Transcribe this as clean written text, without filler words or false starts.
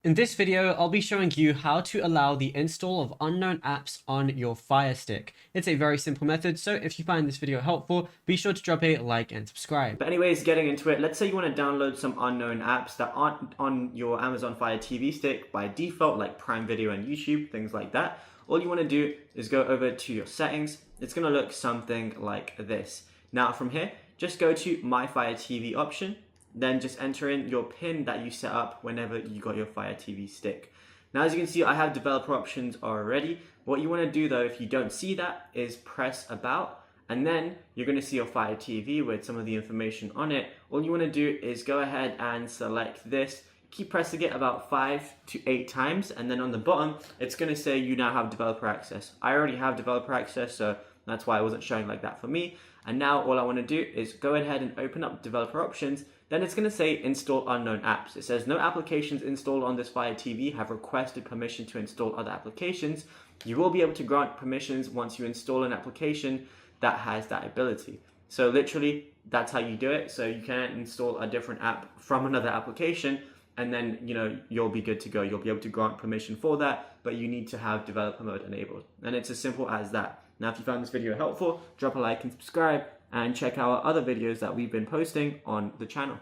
In this video, I'll be showing you how to allow the install of unknown apps on your Firestick. It's a very simple method, so if you find this video helpful, be sure to drop a like and subscribe. But anyways, getting into it, let's say you want to download some unknown apps that aren't on your Amazon Fire TV stick by default, like Prime Video and YouTube, things like that. All you want to do is go over to your settings. It's going to look something like this. Now from here, just go to My Fire TV option. Then just enter in your PIN that you set up whenever you got your Fire TV stick. Now, as you can see, I have developer options already. What you want to do though, if you don't see that, is press About, and then you're going to see your Fire TV with some of the information on it. All you want to do is go ahead and select this. Keep pressing it about 5 to 8 times, and then on the bottom, it's going to say you now have developer access. I already have developer access, so that's why it wasn't showing like that for me. And now all I want to do is go ahead and open up developer options. Then it's going to say install unknown apps. It says no applications installed on this Fire TV have requested permission to install other applications. You will be able to grant permissions once you install an application that has that ability. So literally, that's how you do it. So you can install a different app from another application, and then you'll be good to go. You'll be able to grant permission for that, but you need to have developer mode enabled. And it's as simple as that. Now, if you found this video helpful, drop a like and subscribe, and check out our other videos that we've been posting on the channel.